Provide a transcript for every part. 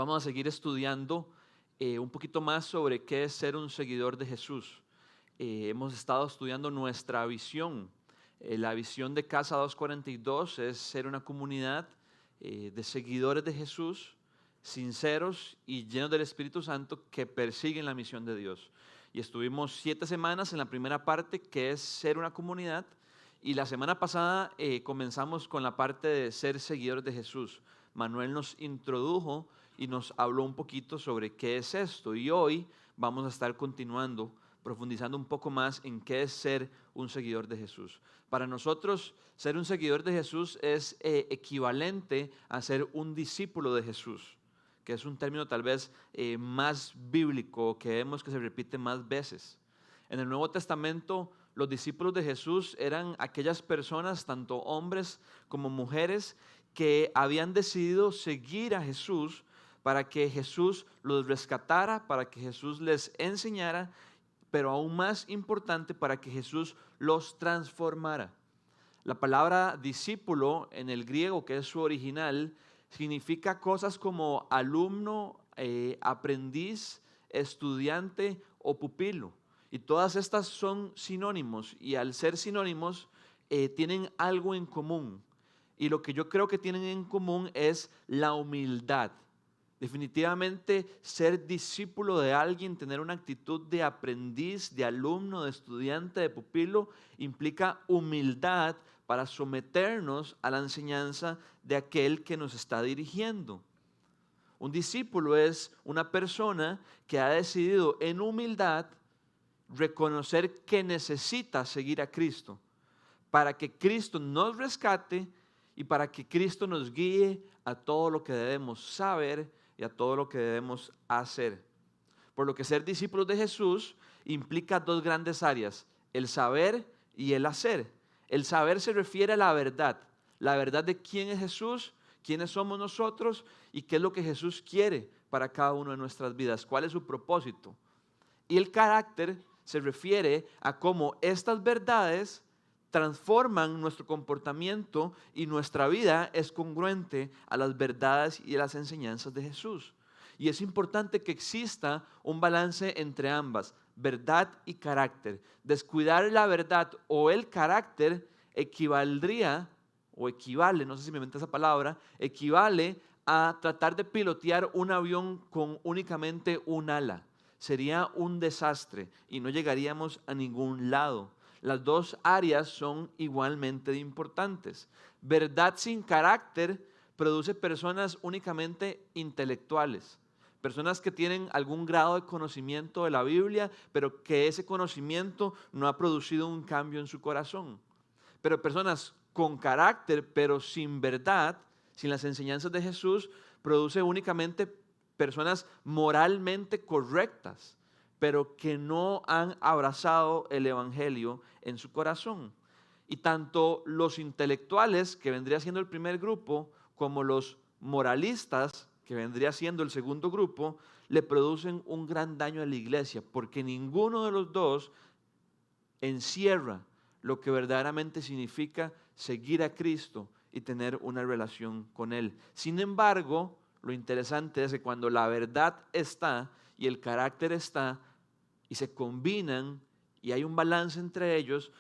vamos a seguir estudiando un poquito más sobre qué es ser un seguidor de Jesús. Hemos estado estudiando nuestra visión. La visión de Casa 242 es ser una comunidad de seguidores de Jesús, sinceros y llenos del Espíritu Santo que persiguen la misión de Dios. Y estuvimos 7 semanas en la primera parte, que es ser una comunidad, y la semana pasada comenzamos con la parte de ser seguidores de Jesús. Manuel nos introdujo y nos habló un poquito sobre qué es esto, y hoy vamos a estar continuando, profundizando un poco más en qué es ser un seguidor de Jesús. Para nosotros, ser un seguidor de Jesús es equivalente a ser un discípulo de Jesús, que es un término tal vez más bíblico, que vemos que se repite más veces. En el Nuevo Testamento, los discípulos de Jesús eran aquellas personas, tanto hombres como mujeres, que habían decidido seguir a Jesús para que Jesús los rescatara, para que Jesús les enseñara, pero aún más importante, para que Jesús los transformara. La palabra discípulo en el griego, que es su original, significa cosas como alumno, aprendiz, estudiante o pupilo. Y todas estas son sinónimos, y al ser sinónimos tienen algo en común. Y lo que yo creo que tienen en común es la humildad. Definitivamente ser discípulo de alguien, tener una actitud de aprendiz, de alumno, de estudiante, de pupilo, implica humildad para someternos a la enseñanza de aquel que nos está dirigiendo. Un discípulo es una persona que ha decidido en humildad reconocer que necesita seguir a Cristo, para que Cristo nos rescate y para que Cristo nos guíe a todo lo que debemos saber y a todo lo que debemos hacer. Por lo que ser discípulos de Jesús implica 2 grandes áreas: el saber y el hacer. El saber se refiere a la verdad de quién es Jesús, quiénes somos nosotros y qué es lo que Jesús quiere para cada uno de nuestras vidas, cuál es su propósito. Y el carácter se refiere a cómo estas verdades transforman nuestro comportamiento y nuestra vida es congruente a las verdades y a las enseñanzas de Jesús. Y es importante que exista un balance entre ambas, verdad y carácter. Descuidar la verdad o el carácter equivaldría, o equivale, no sé si me inventé esa palabra, equivale a tratar de pilotear un avión con únicamente un ala. Sería un desastre y no llegaríamos a ningún lado. Las 2 áreas son igualmente importantes. Verdad sin carácter produce personas únicamente intelectuales, personas que tienen algún grado de conocimiento de la Biblia, pero que ese conocimiento no ha producido un cambio en su corazón. Pero personas con carácter, pero sin verdad, sin las enseñanzas de Jesús, produce únicamente personas moralmente correctas, pero que no han abrazado el Evangelio en su corazón. Y tanto los intelectuales, que vendría siendo el primer grupo, como los moralistas, que vendría siendo el segundo grupo, le producen un gran daño a la iglesia, porque ninguno de los 2 encierra lo que verdaderamente significa seguir a Cristo y tener una relación con Él. Sin embargo, lo interesante es que cuando la verdad está y el carácter está y se combinan y hay un balance entre ellos,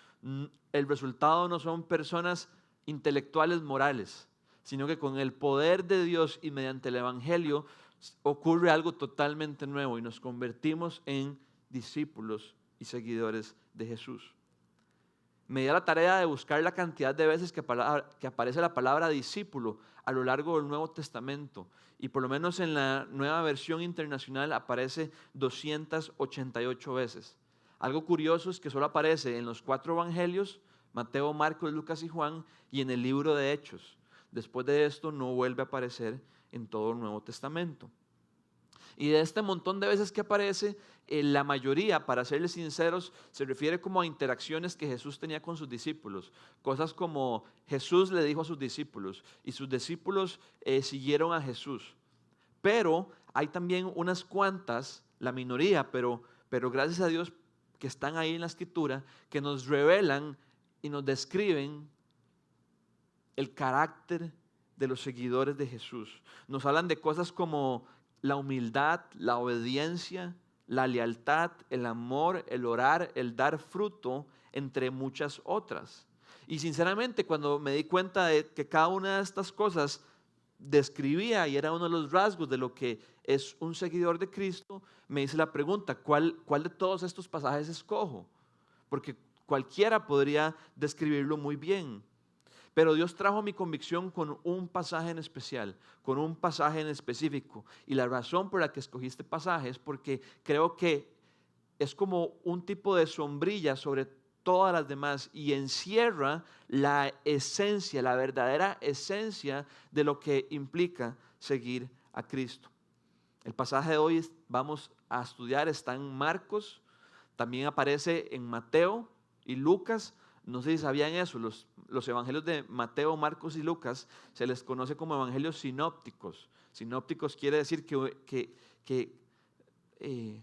el resultado no son personas intelectuales morales, sino que con el poder de Dios y mediante el Evangelio ocurre algo totalmente nuevo y nos convertimos en discípulos y seguidores de Jesús. Me di a la tarea de buscar la cantidad de veces que aparece la palabra discípulo a lo largo del Nuevo Testamento. Y por lo menos en la Nueva Versión Internacional aparece 288 veces. Algo curioso es que solo aparece en los 4 evangelios, Mateo, Marcos, Lucas y Juan, y en el libro de Hechos. Después de esto no vuelve a aparecer en todo el Nuevo Testamento. Y de este montón de veces que aparece, la mayoría, para serles sinceros, se refiere como a interacciones que Jesús tenía con sus discípulos. Cosas como Jesús le dijo a sus discípulos y sus discípulos siguieron a Jesús. Pero hay también unas cuantas, la minoría, pero gracias a Dios que están ahí en la Escritura, que nos revelan y nos describen el carácter de los seguidores de Jesús. Nos hablan de cosas como la humildad, la obediencia, la lealtad, el amor, el orar, el dar fruto, entre muchas otras. Y sinceramente, cuando me di cuenta de que cada una de estas cosas describía y era uno de los rasgos de lo que es un seguidor de Cristo, me hice la pregunta, ¿cuál de todos estos pasajes escojo? Porque cualquiera podría describirlo muy bien. Pero Dios trajo mi convicción con un pasaje en especial, con un pasaje en específico. Y la razón por la que escogí este pasaje es porque creo que es como un tipo de sombrilla sobre todas las demás y encierra la esencia, la verdadera esencia de lo que implica seguir a Cristo. El pasaje de hoy vamos a estudiar está en Marcos, también aparece en Mateo y Lucas. No sé si sabían eso, los evangelios de Mateo, Marcos y Lucas se les conoce como evangelios sinópticos. Sinópticos quiere decir eh,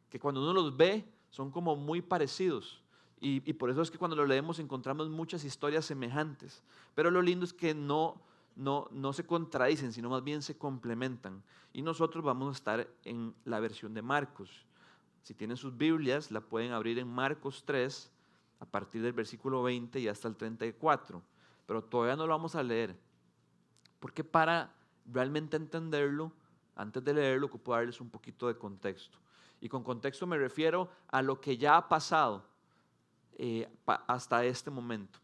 que cuando uno los ve son como muy parecidos. Y por eso es que cuando lo leemos encontramos muchas historias semejantes. Pero lo lindo es que no se contradicen, sino más bien se complementan. Y nosotros vamos a estar en la versión de Marcos. Si tienen sus Biblias, la pueden abrir en Marcos 3, a partir del versículo 20 y hasta el 34. Pero todavía no lo vamos a leer. Porque para realmente entenderlo, antes de leerlo, ocupo darles un poquito de contexto. Y con contexto me refiero a lo que ya ha pasado hasta este momento.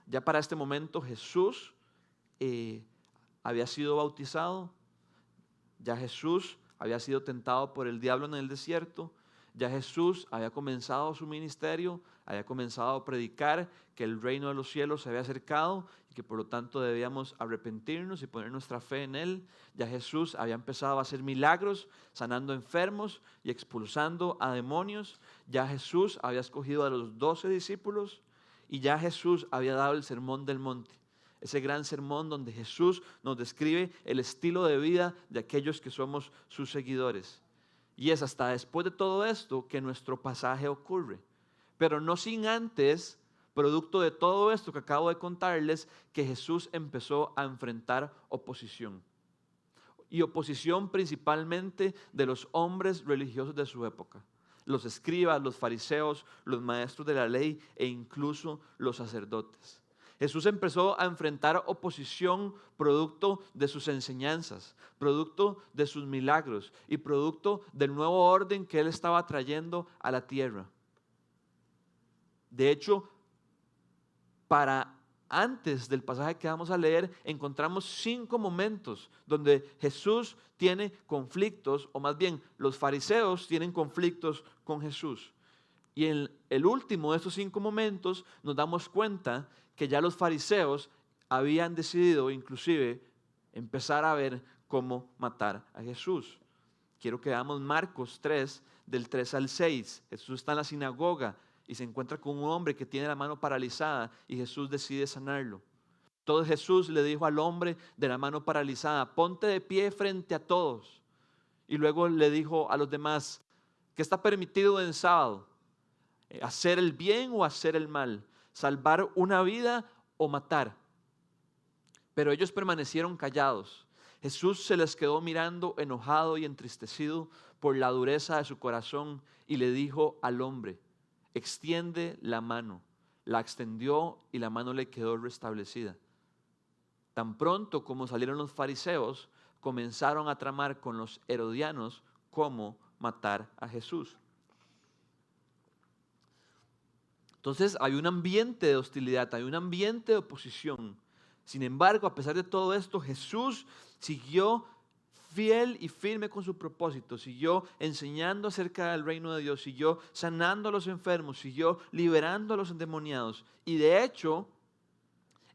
Ya para este momento Jesús había sido bautizado, ya Jesús había sido tentado por el diablo en el desierto, ya Jesús había comenzado su ministerio, había comenzado a predicar que el reino de los cielos se había acercado y que por lo tanto debíamos arrepentirnos y poner nuestra fe en Él. Ya Jesús había empezado a hacer milagros, sanando enfermos y expulsando a demonios. Ya Jesús había escogido a los 12 discípulos y ya Jesús había dado el sermón del monte. Ese gran sermón donde Jesús nos describe el estilo de vida de aquellos que somos sus seguidores. Y es hasta después de todo esto que nuestro pasaje ocurre. Pero no sin antes, producto de todo esto que acabo de contarles, que Jesús empezó a enfrentar oposición. Y oposición principalmente de los hombres religiosos de su época. Los escribas, los fariseos, los maestros de la ley e incluso los sacerdotes. Jesús empezó a enfrentar oposición producto de sus enseñanzas, producto de sus milagros y producto del nuevo orden que Él estaba trayendo a la tierra. De hecho, para antes del pasaje que vamos a leer, encontramos 5 momentos donde Jesús tiene conflictos, o más bien los fariseos tienen conflictos con Jesús. Y en el último de estos 5 momentos nos damos cuenta que ya los fariseos habían decidido inclusive empezar a ver cómo matar a Jesús. Quiero que veamos Marcos 3, del 3 al 6. Jesús está en la sinagoga y se encuentra con un hombre que tiene la mano paralizada y Jesús decide sanarlo. Entonces Jesús le dijo al hombre de la mano paralizada, ponte de pie frente a todos. Y luego le dijo a los demás, ¿qué está permitido en sábado? ¿Hacer el bien o hacer el mal? ¿Salvar una vida o matar? Pero ellos permanecieron callados. Jesús se les quedó mirando enojado y entristecido por la dureza de su corazón y le dijo al hombre, extiende la mano. La extendió y la mano le quedó restablecida. Tan pronto como salieron los fariseos, comenzaron a tramar con los herodianos cómo matar a Jesús. Entonces hay un ambiente de hostilidad, hay un ambiente de oposición. Sin embargo, a pesar de todo esto, Jesús siguió fiel y firme con su propósito, siguió enseñando acerca del reino de Dios, siguió sanando a los enfermos, siguió liberando a los endemoniados. Y de hecho,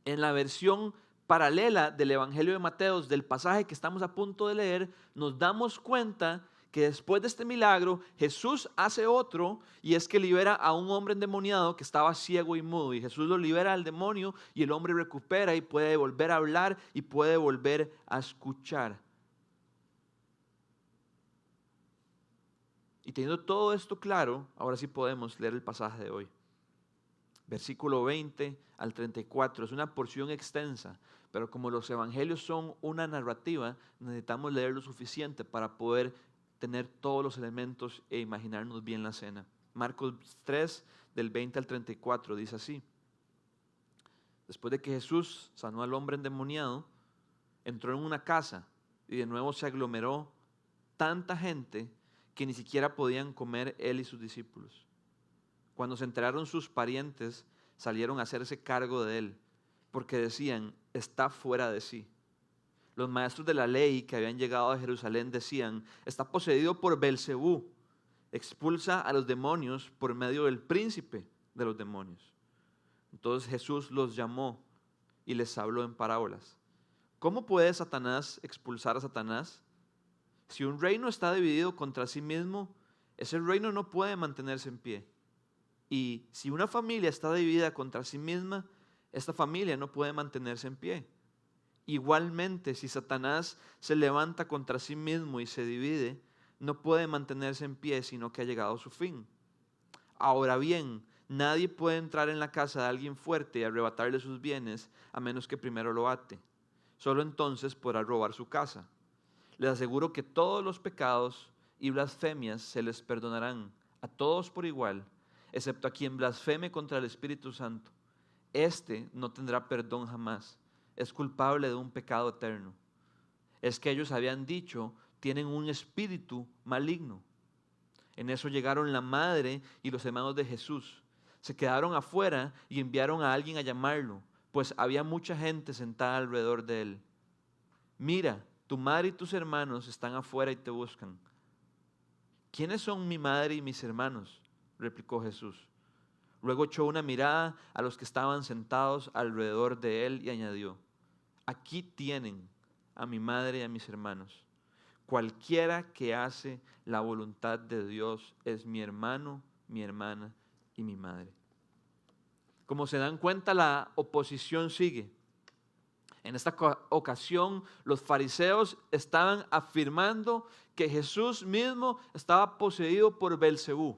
en la versión paralela del Evangelio de Mateo, del pasaje que estamos a punto de leer, nos damos cuenta que después de este milagro, Jesús hace otro, y es que libera a un hombre endemoniado que estaba ciego y mudo. Y Jesús lo libera al demonio y el hombre recupera y puede volver a hablar y puede volver a escuchar. Y teniendo todo esto claro, ahora sí podemos leer el pasaje de hoy. versículo 20 al 34. Es una porción extensa, pero como los evangelios son una narrativa, necesitamos leer lo suficiente para poder tener todos los elementos e imaginarnos bien la escena. Marcos 3, del 20 al 34, dice así. Después de que Jesús sanó al hombre endemoniado, entró en una casa y de nuevo se aglomeró tanta gente que ni siquiera podían comer él y sus discípulos. Cuando se enteraron sus parientes, salieron a hacerse cargo de él, porque decían, está fuera de sí. Los maestros de la ley que habían llegado a Jerusalén decían, está poseído por Belcebú, expulsa a los demonios por medio del príncipe de los demonios. Entonces Jesús los llamó y les habló en parábolas. ¿Cómo puede Satanás expulsar a Satanás? Si un reino está dividido contra sí mismo, ese reino no puede mantenerse en pie. Y si una familia está dividida contra sí misma, esta familia no puede mantenerse en pie. Igualmente, si Satanás se levanta contra sí mismo y se divide, no puede mantenerse en pie, sino que ha llegado a su fin. Ahora bien, nadie puede entrar en la casa de alguien fuerte y arrebatarle sus bienes, a menos que primero lo ate. Solo entonces podrá robar su casa. Les aseguro que todos los pecados y blasfemias se les perdonarán a todos por igual, excepto a quien blasfeme contra el Espíritu Santo. Este no tendrá perdón jamás. Es culpable de un pecado eterno. Es que ellos habían dicho, tienen un espíritu maligno. En eso llegaron la madre y los hermanos de Jesús. Se quedaron afuera y enviaron a alguien a llamarlo, pues había mucha gente sentada alrededor de él. Mira, tu madre y tus hermanos están afuera y te buscan. ¿Quiénes son mi madre y mis hermanos?, replicó Jesús. Luego echó una mirada a los que estaban sentados alrededor de él y añadió, aquí tienen a mi madre y a mis hermanos. Cualquiera que hace la voluntad de Dios es mi hermano, mi hermana y mi madre. Como se dan cuenta, la oposición sigue. En esta ocasión, los fariseos estaban afirmando que Jesús mismo estaba poseído por Belcebú.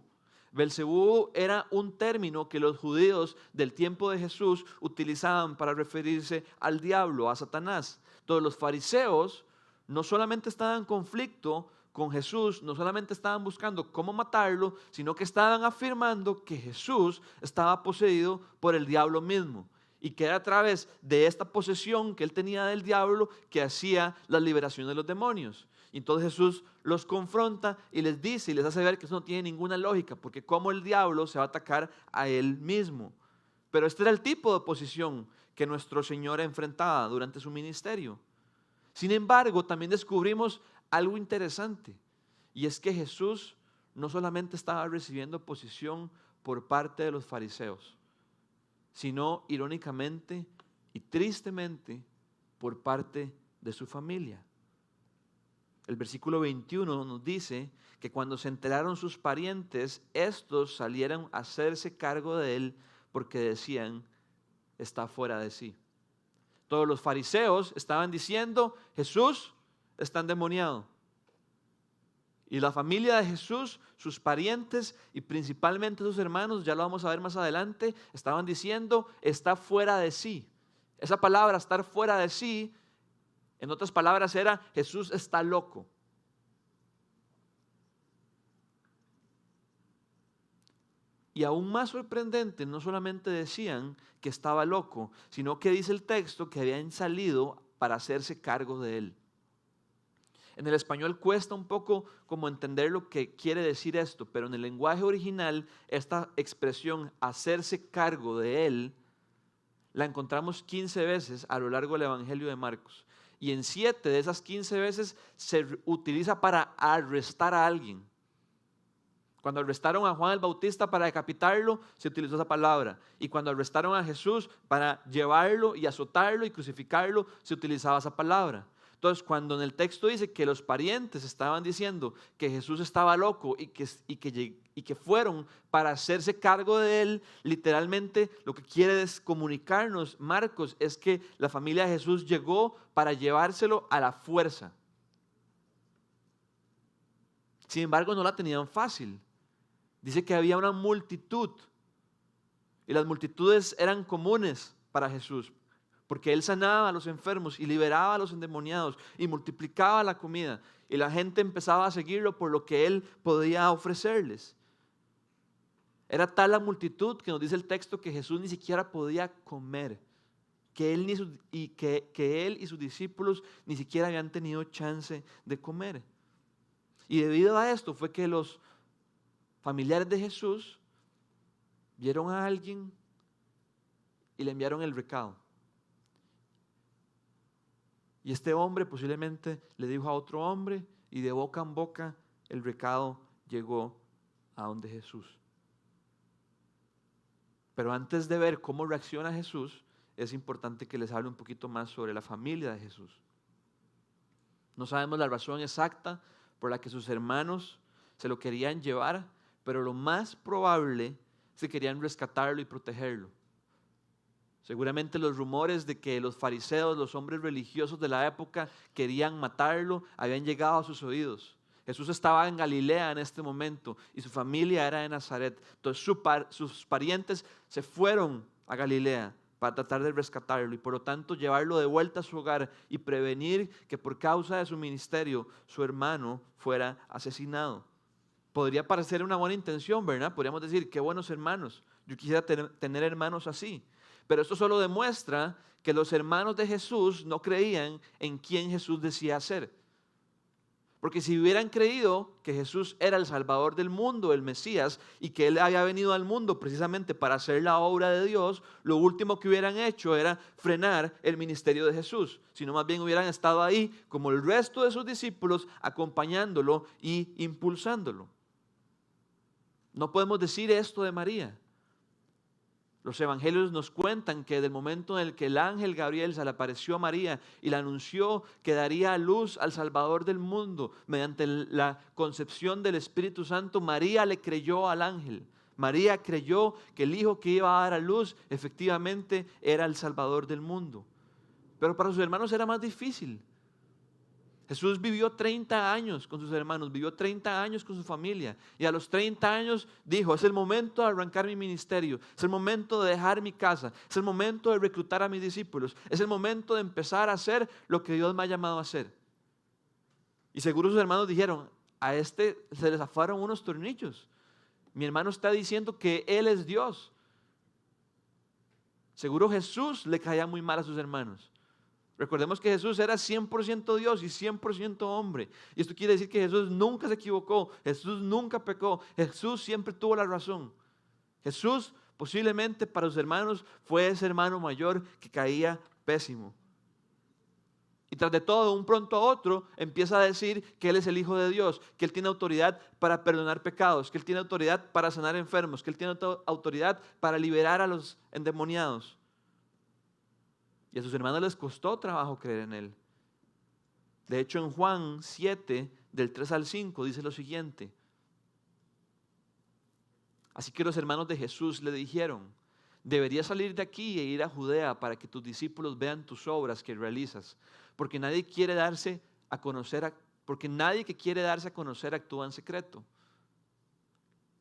Belcebú era un término que los judíos del tiempo de Jesús utilizaban para referirse al diablo, a Satanás. Entonces los fariseos no solamente estaban en conflicto con Jesús, no solamente estaban buscando cómo matarlo, sino que estaban afirmando que Jesús estaba poseído por el diablo mismo. Y que era a través de esta posesión que él tenía del diablo que hacía la liberación de los demonios. Y entonces Jesús los confronta y les dice y les hace ver que eso no tiene ninguna lógica, porque cómo el diablo se va a atacar a él mismo. Pero este era el tipo de oposición que nuestro Señor enfrentaba durante su ministerio. Sin embargo, también descubrimos algo interesante, y es que Jesús no solamente estaba recibiendo oposición por parte de los fariseos, sino irónicamente y tristemente por parte de su familia. El versículo 21 nos dice que cuando se enteraron sus parientes, estos salieron a hacerse cargo de él porque decían, está fuera de sí. Todos los fariseos estaban diciendo, Jesús está endemoniado. Y la familia de Jesús, sus parientes y principalmente sus hermanos, ya lo vamos a ver más adelante, estaban diciendo, está fuera de sí. Esa palabra, estar fuera de sí, en otras palabras era, Jesús está loco. Y aún más sorprendente, no solamente decían que estaba loco, sino que dice el texto que habían salido para hacerse cargo de él. En el español cuesta un poco como entender lo que quiere decir esto, pero en el lenguaje original esta expresión hacerse cargo de él la encontramos 15 veces a lo largo del Evangelio de Marcos. Y en 7 de esas 15 veces se utiliza para arrestar a alguien. Cuando arrestaron a Juan el Bautista para decapitarlo, se utilizó esa palabra. Y cuando arrestaron a Jesús para llevarlo y azotarlo y crucificarlo, se utilizaba esa palabra. Entonces, cuando en el texto dice que los parientes estaban diciendo que Jesús estaba loco y que fueron para hacerse cargo de él, literalmente lo que quiere comunicarnos Marcos es que la familia de Jesús llegó para llevárselo a la fuerza. Sin embargo, no la tenían fácil. Dice que había una multitud. Y las multitudes eran comunes para Jesús, porque Él sanaba a los enfermos y liberaba a los endemoniados y multiplicaba la comida. Y la gente empezaba a seguirlo por lo que Él podía ofrecerles. Era tal la multitud que nos dice el texto que Jesús ni siquiera podía comer, que Él y sus discípulos ni siquiera habían tenido chance de comer. Y debido a esto fue que los familiares de Jesús vieron a alguien y le enviaron el recado. Y este hombre posiblemente le dijo a otro hombre y de boca en boca el recado llegó a donde Jesús. Pero antes de ver cómo reacciona Jesús, es importante que les hable un poquito más sobre la familia de Jesús. No sabemos la razón exacta por la que sus hermanos se lo querían llevar, pero lo más probable es que querían rescatarlo y protegerlo. Seguramente los rumores de que los fariseos, los hombres religiosos de la época, querían matarlo, habían llegado a sus oídos. Jesús estaba en Galilea en este momento y su familia era de Nazaret. Entonces sus parientes se fueron a Galilea para tratar de rescatarlo y por lo tanto llevarlo de vuelta a su hogar y prevenir que por causa de su ministerio su hermano fuera asesinado. Podría parecer una buena intención, ¿verdad? Podríamos decir, qué buenos hermanos. Yo quisiera tener hermanos así. Pero esto solo demuestra que los hermanos de Jesús no creían en quién Jesús decía ser. Porque si hubieran creído que Jesús era el Salvador del mundo, el Mesías, y que Él había venido al mundo precisamente para hacer la obra de Dios, lo último que hubieran hecho era frenar el ministerio de Jesús. Sino más bien hubieran estado ahí como el resto de sus discípulos, acompañándolo y impulsándolo. No podemos decir esto de María. Los evangelios nos cuentan que del momento en el que el ángel Gabriel se le apareció a María y le anunció que daría a luz al Salvador del mundo mediante la concepción del Espíritu Santo, María le creyó al ángel. María creyó que el hijo que iba a dar a luz efectivamente era el Salvador del mundo. Pero para sus hermanos era más difícil. Jesús vivió 30 años con sus hermanos, vivió 30 años con su familia y a los 30 años dijo, es el momento de arrancar mi ministerio, es el momento de dejar mi casa, es el momento de reclutar a mis discípulos, es el momento de empezar a hacer lo que Dios me ha llamado a hacer. Y seguro sus hermanos dijeron, a este se le zafaron unos tornillos, mi hermano está diciendo que Él es Dios. Seguro Jesús le caía muy mal a sus hermanos. Recordemos que Jesús era 100% Dios y 100% hombre. Y esto quiere decir que Jesús nunca se equivocó, Jesús nunca pecó, Jesús siempre tuvo la razón. Jesús posiblemente para sus hermanos fue ese hermano mayor que caía pésimo. Y tras de todo, de un pronto a otro, empieza a decir que Él es el Hijo de Dios, que Él tiene autoridad para perdonar pecados, que Él tiene autoridad para sanar enfermos, que Él tiene autoridad para liberar a los endemoniados. Y a sus hermanos les costó trabajo creer en Él. De hecho, en Juan 7, del 3 al 5, dice lo siguiente. Así que los hermanos de Jesús le dijeron, deberías salir de aquí e ir a Judea para que tus discípulos vean tus obras que realizas, porque nadie que quiere darse a conocer actúa en secreto.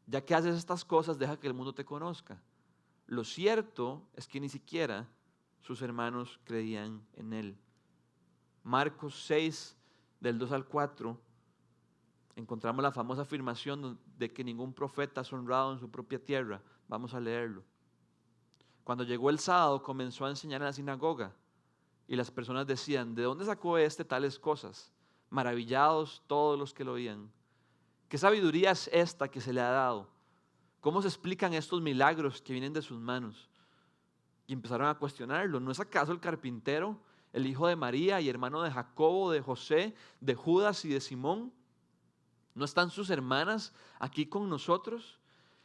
Ya que haces estas cosas, deja que el mundo te conozca. Lo cierto es que ni siquiera sus hermanos creían en Él. Marcos 6, del 2 al 4, encontramos la famosa afirmación de que ningún profeta es honrado en su propia tierra. Vamos a leerlo. Cuando llegó el sábado, comenzó a enseñar en la sinagoga y las personas decían, ¿de dónde sacó tales cosas? Maravillados todos los que lo oían. ¿Qué sabiduría es esta que se le ha dado? ¿Cómo se explican estos milagros que vienen de sus manos? Y empezaron a cuestionarlo. ¿No es acaso el carpintero, el hijo de María y hermano de Jacobo, de José, de Judas y de Simón? ¿No están sus hermanas aquí con nosotros?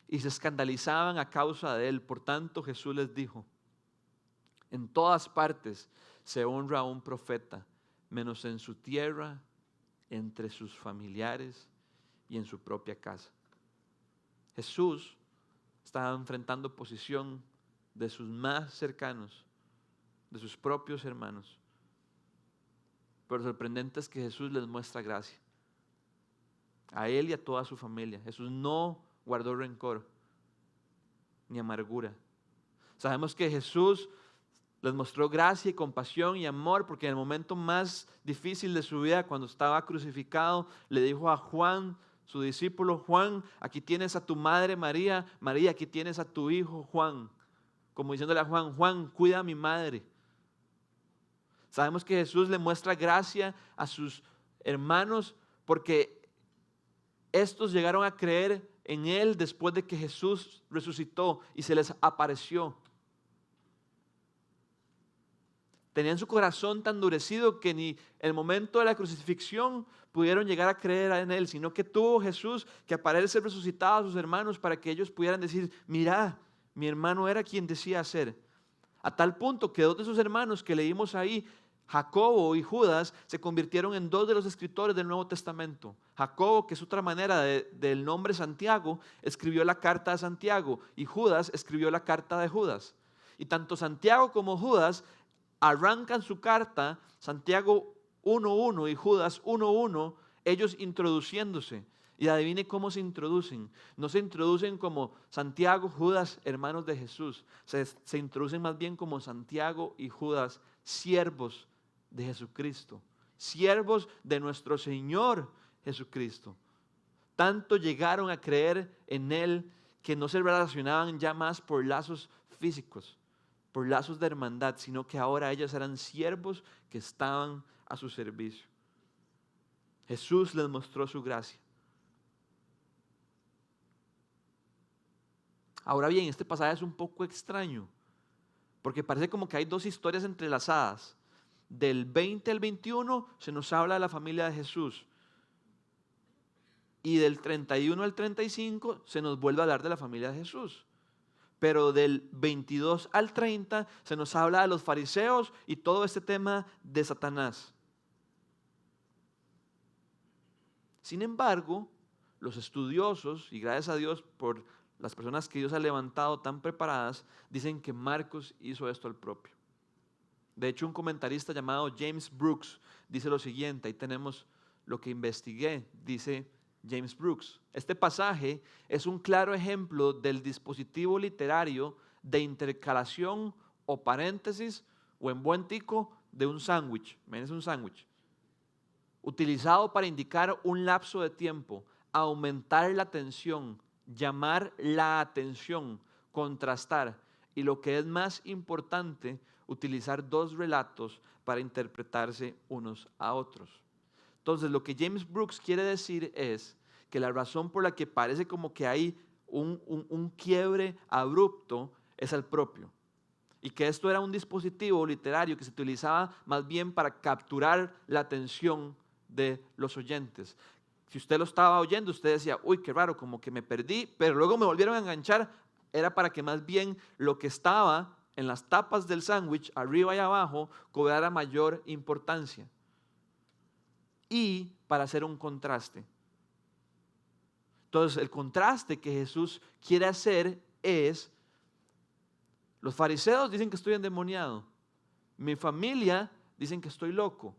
Y se escandalizaban a causa de él. Por tanto, Jesús les dijo, en todas partes se honra a un profeta, menos en su tierra, entre sus familiares y en su propia casa. Jesús estaba enfrentando oposición de sus más cercanos, de sus propios hermanos. Pero lo sorprendente es que Jesús les muestra gracia. A él y a toda su familia. Jesús no guardó rencor ni amargura. Sabemos que Jesús les mostró gracia y compasión y amor porque en el momento más difícil de su vida, cuando estaba crucificado, le dijo a Juan, su discípulo: Juan, aquí tienes a tu madre María, María, aquí tienes a tu hijo Juan. Como diciéndole a Juan: Juan, cuida a mi madre. Sabemos que Jesús le muestra gracia a sus hermanos porque estos llegaron a creer en Él después de que Jesús resucitó y se les apareció. Tenían su corazón tan endurecido que ni en el momento de la crucifixión pudieron llegar a creer en Él, sino que tuvo Jesús que aparecerse resucitado a sus hermanos para que ellos pudieran decir: mira, mi hermano era quien decía ser. A tal punto que dos de sus hermanos que leímos ahí, Jacobo y Judas, se convirtieron en dos de los escritores del Nuevo Testamento. Jacobo, que es otra manera del nombre Santiago, escribió la carta de Santiago, y Judas escribió la carta de Judas. Y tanto Santiago como Judas arrancan su carta, Santiago 1:1 y Judas 1:1, ellos introduciéndose. Y adivine cómo se introducen. No se introducen como Santiago, Judas, hermanos de Jesús. Se introducen más bien como Santiago y Judas, siervos de Jesucristo, siervos de nuestro Señor Jesucristo. Tanto llegaron a creer en Él que no se relacionaban ya más por lazos físicos, por lazos de hermandad, sino que ahora ellos eran siervos que estaban a su servicio. Jesús les mostró su gracia. Ahora bien, este pasaje es un poco extraño, porque parece como que hay dos historias entrelazadas. Del 20 al 21 se nos habla de la familia de Jesús, y del 31 al 35 se nos vuelve a hablar de la familia de Jesús. Pero del 22 al 30 se nos habla de los fariseos y todo este tema de Satanás. Sin embargo, los estudiosos, y gracias a Dios por las personas que Dios ha levantado tan preparadas, dicen que Marcos hizo esto al propio. De hecho, un comentarista llamado James Brooks dice lo siguiente, ahí tenemos lo que investigué, dice James Brooks: este pasaje es un claro ejemplo del dispositivo literario de intercalación o paréntesis, o en buen tico, de un sándwich. Imagínense un sándwich, utilizado para indicar un lapso de tiempo, aumentar la atención, llamar la atención, contrastar, y lo que es más importante, utilizar dos relatos para interpretarse unos a otros. Entonces, lo que James Brooks quiere decir es que la razón por la que parece como que hay un quiebre abrupto es el propio. Y que esto era un dispositivo literario que se utilizaba más bien para capturar la atención de los oyentes. Si usted lo estaba oyendo, usted decía: uy, qué raro, como que me perdí, pero luego me volvieron a enganchar. Era para que más bien lo que estaba en las tapas del sándwich, arriba y abajo, cobrara mayor importancia. Y para hacer un contraste. Entonces, el contraste que Jesús quiere hacer es: los fariseos dicen que estoy endemoniado, mi familia dicen que estoy loco,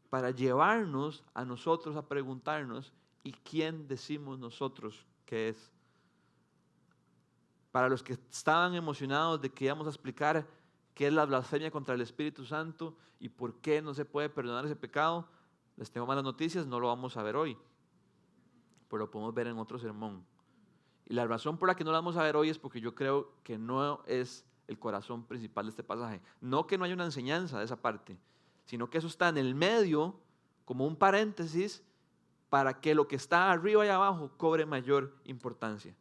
para llevarnos a nosotros a preguntarnos: ¿y quién decimos nosotros que es? Para los que estaban emocionados de que íbamos a explicar qué es la blasfemia contra el Espíritu Santo y por qué no se puede perdonar ese pecado, les tengo malas noticias, no lo vamos a ver hoy, pero lo podemos ver en otro sermón. Y la razón por la que no lo vamos a ver hoy es porque yo creo que no es el corazón principal de este pasaje. No que no haya una enseñanza de esa parte, sino que eso está en el medio como un paréntesis para que lo que está arriba y abajo cobre mayor importancia.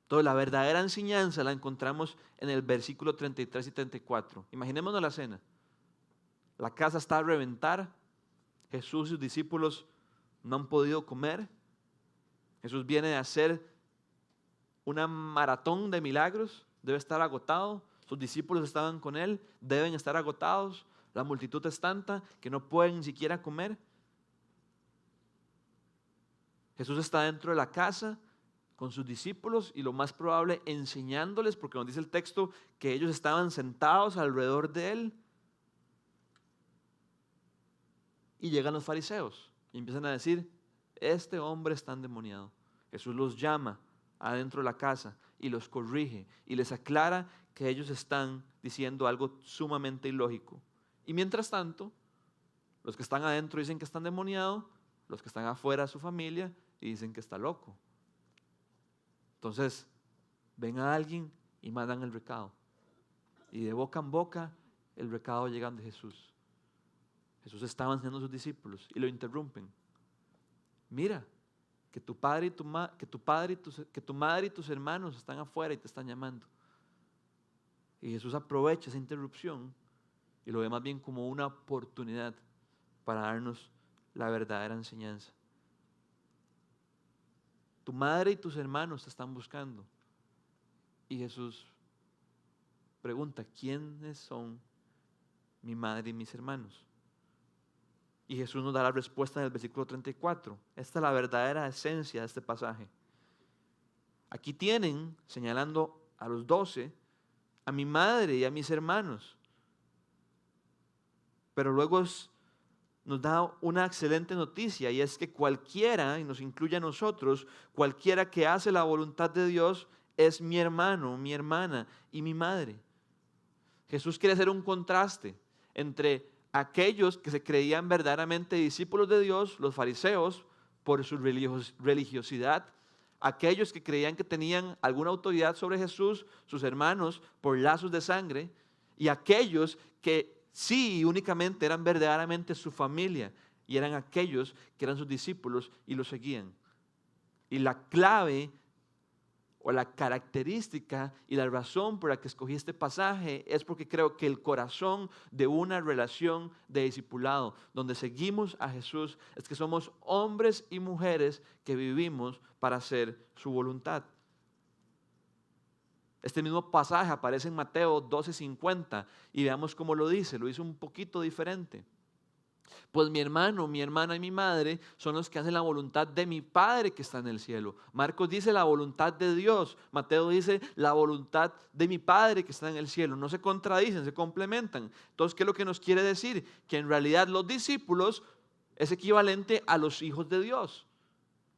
Entonces, la verdadera enseñanza la encontramos en el versículo 33 y 34. Imaginémonos la escena. La casa está a reventar. Jesús y sus discípulos no han podido comer. Jesús viene de hacer una maratón de milagros. Debe estar agotado. Sus discípulos estaban con él. Deben estar agotados. La multitud es tanta que no pueden ni siquiera comer. Jesús está dentro de la casa con sus discípulos y lo más probable enseñándoles, porque nos dice el texto que ellos estaban sentados alrededor de él. Y llegan los fariseos y empiezan a decir: este hombre está endemoniado. Jesús los llama adentro de la casa y los corrige y les aclara que ellos están diciendo algo sumamente ilógico. Y mientras tanto, los que están adentro dicen que están demoniados, los que están afuera, su familia, y dicen que está loco. Entonces, ven a alguien y mandan el recado. Y de boca en boca, el recado llega de Jesús. Jesús estaba enseñando a sus discípulos y lo interrumpen. Mira, que tu madre y tus hermanos están afuera y te están llamando. Y Jesús aprovecha esa interrupción y lo ve más bien como una oportunidad para darnos la verdadera enseñanza. Tu madre y tus hermanos te están buscando. Y Jesús pregunta, ¿quiénes son mi madre y mis hermanos? Y Jesús nos da la respuesta en el versículo 34. Esta es la verdadera esencia de este pasaje. Aquí tienen, señalando a los 12, a mi madre y a mis hermanos. Pero luego nos da una excelente noticia, y es que cualquiera, y nos incluye a nosotros, cualquiera que hace la voluntad de Dios es mi hermano, mi hermana y mi madre. Jesús quiere hacer un contraste entre aquellos que se creían verdaderamente discípulos de Dios, los fariseos, por su religiosidad, aquellos que creían que tenían alguna autoridad sobre Jesús, sus hermanos, por lazos de sangre, y aquellos que sí y únicamente eran verdaderamente su familia, y eran aquellos que eran sus discípulos y los seguían. Y la clave o la característica y la razón por la que escogí este pasaje es porque creo que el corazón de una relación de discipulado donde seguimos a Jesús es que somos hombres y mujeres que vivimos para hacer su voluntad. Este mismo pasaje aparece en Mateo 12:50 y veamos cómo lo dice un poquito diferente. Pues mi hermano, mi hermana y mi madre son los que hacen la voluntad de mi Padre que está en el cielo. Marcos dice la voluntad de Dios. Mateo dice la voluntad de mi Padre que está en el cielo. No se contradicen, se complementan. Entonces, ¿qué es lo que nos quiere decir? Que en realidad los discípulos es equivalente a los hijos de Dios.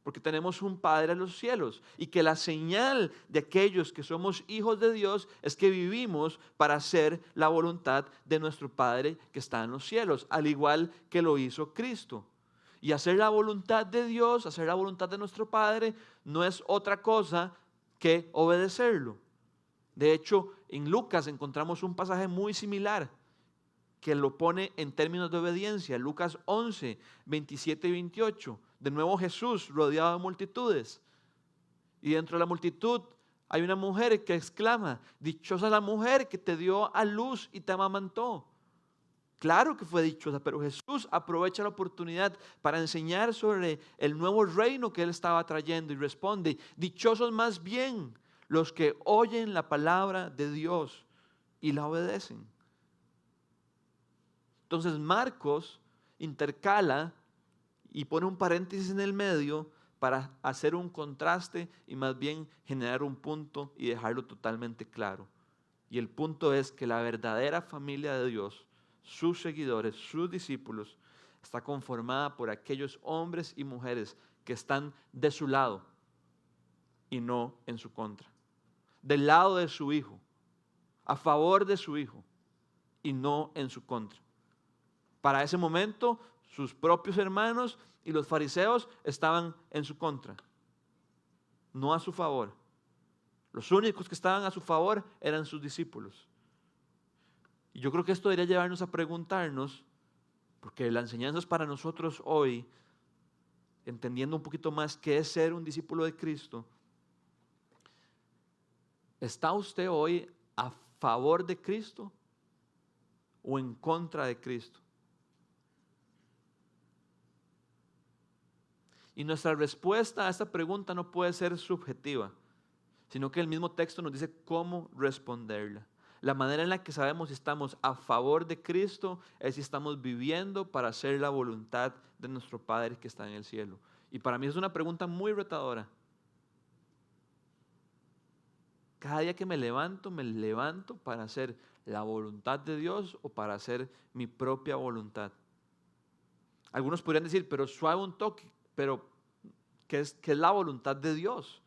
Porque tenemos un Padre en los cielos, y que la señal de aquellos que somos hijos de Dios es que vivimos para hacer la voluntad de nuestro Padre que está en los cielos, al igual que lo hizo Cristo. Y hacer la voluntad de Dios, hacer la voluntad de nuestro Padre, no es otra cosa que obedecerlo. De hecho, en Lucas encontramos un pasaje muy similar que lo pone en términos de obediencia. Lucas 11, 27 y 28. De nuevo Jesús rodeado de multitudes. Y dentro de la multitud hay una mujer que exclama, dichosa la mujer que te dio a luz y te amamantó. Claro que fue dichosa, pero Jesús aprovecha la oportunidad para enseñar sobre el nuevo reino que Él estaba trayendo y responde, dichosos más bien los que oyen la palabra de Dios y la obedecen. Entonces Marcos intercala y pone un paréntesis en el medio para hacer un contraste y más bien generar un punto y dejarlo totalmente claro. Y el punto es que la verdadera familia de Dios, sus seguidores, sus discípulos, está conformada por aquellos hombres y mujeres que están de su lado y no en su contra. Del lado de su Hijo, a favor de su Hijo y no en su contra. Para ese momento, sus propios hermanos y los fariseos estaban en su contra, no a su favor. Los únicos que estaban a su favor eran sus discípulos. Y yo creo que esto debería llevarnos a preguntarnos, porque la enseñanza es para nosotros hoy, entendiendo un poquito más qué es ser un discípulo de Cristo. ¿Está usted hoy a favor de Cristo o en contra de Cristo? Y nuestra respuesta a esta pregunta no puede ser subjetiva, sino que el mismo texto nos dice cómo responderla. La manera en la que sabemos si estamos a favor de Cristo es si estamos viviendo para hacer la voluntad de nuestro Padre que está en el cielo. Y para mí es una pregunta muy retadora. Cada día que me levanto para hacer la voluntad de Dios o para hacer mi propia voluntad. Algunos podrían decir, pero suave un toque. Pero, ¿qué es la voluntad de Dios?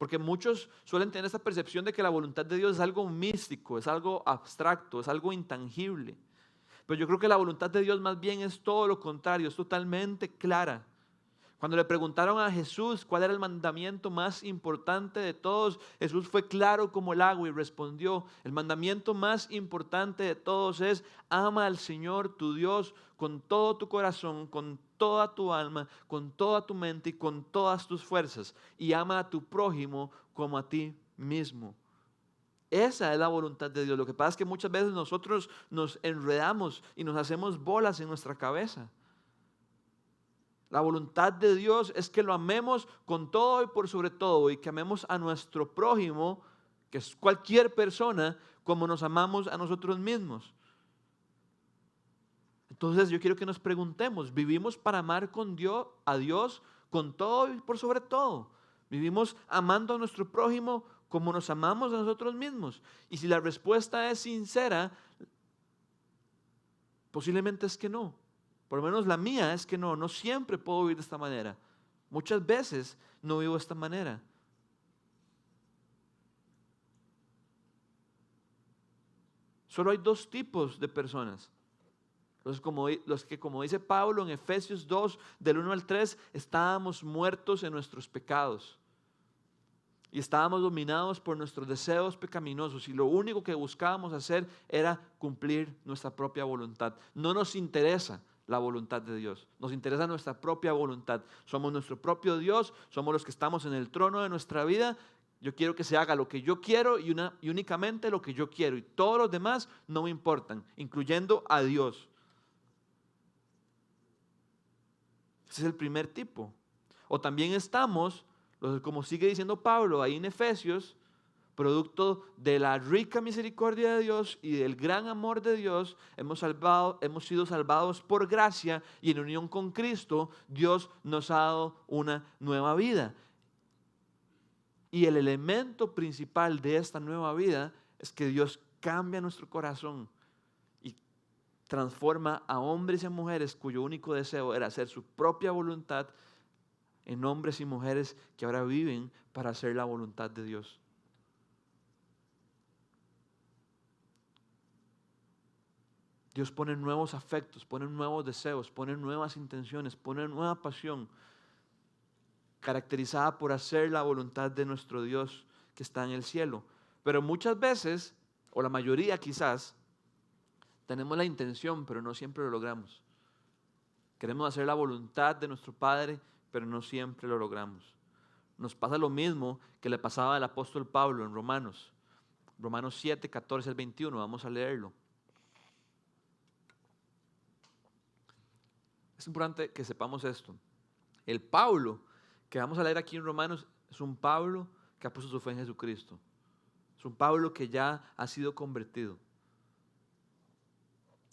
Porque muchos suelen tener esta percepción de que la voluntad de Dios es algo místico, es algo abstracto, es algo intangible. Pero yo creo que la voluntad de Dios más bien es todo lo contrario, es totalmente clara. Cuando le preguntaron a Jesús cuál era el mandamiento más importante de todos, Jesús fue claro como el agua y respondió: el mandamiento más importante de todos es: ama al Señor tu Dios con todo tu corazón, con toda tu alma, con toda tu mente y con todas tus fuerzas, y ama a tu prójimo como a ti mismo. Esa es la voluntad de Dios. Lo que pasa es que muchas veces nosotros nos enredamos y nos hacemos bolas en nuestra cabeza. La voluntad de Dios es que lo amemos con todo y por sobre todo, y que amemos a nuestro prójimo, que es cualquier persona, como nos amamos a nosotros mismos. Entonces yo quiero que nos preguntemos, ¿vivimos para amar con Dios, a Dios con todo y por sobre todo? ¿Vivimos amando a nuestro prójimo como nos amamos a nosotros mismos? Y si la respuesta es sincera, posiblemente es que no. Por lo menos la mía es que no. No siempre puedo vivir de esta manera. Muchas veces no vivo de esta manera. Solo hay dos tipos de personas. Los que, como dice Pablo en Efesios 2, del 1 al 3, estábamos muertos en nuestros pecados. Y estábamos dominados por nuestros deseos pecaminosos. Y lo único que buscábamos hacer era cumplir nuestra propia voluntad. No nos interesa la voluntad de Dios. Nos interesa nuestra propia voluntad. Somos nuestro propio Dios. Somos los que estamos en el trono de nuestra vida. Yo quiero que se haga lo que yo quiero y únicamente lo que yo quiero. Y todos los demás no me importan, incluyendo a Dios. Ese es el primer tipo. O también estamos, como sigue diciendo Pablo ahí en Efesios, producto de la rica misericordia de Dios y del gran amor de Dios, hemos sido salvados por gracia, y en unión con Cristo Dios nos ha dado una nueva vida. Y el elemento principal de esta nueva vida es que Dios cambia nuestro corazón y transforma a hombres y a mujeres cuyo único deseo era hacer su propia voluntad, en hombres y mujeres que ahora viven para hacer la voluntad de Dios. Dios pone nuevos afectos, pone nuevos deseos, pone nuevas intenciones, pone nueva pasión, caracterizada por hacer la voluntad de nuestro Dios que está en el cielo. Pero muchas veces, o la mayoría quizás, tenemos la intención, pero no siempre lo logramos. Queremos hacer la voluntad de nuestro Padre, pero no siempre lo logramos. Nos pasa lo mismo que le pasaba al apóstol Pablo en Romanos. Romanos 7, 14 al 21, vamos a leerlo. Es importante que sepamos esto. El Pablo que vamos a leer aquí en Romanos es un Pablo que ha puesto su fe en Jesucristo. Es un Pablo que ya ha sido convertido.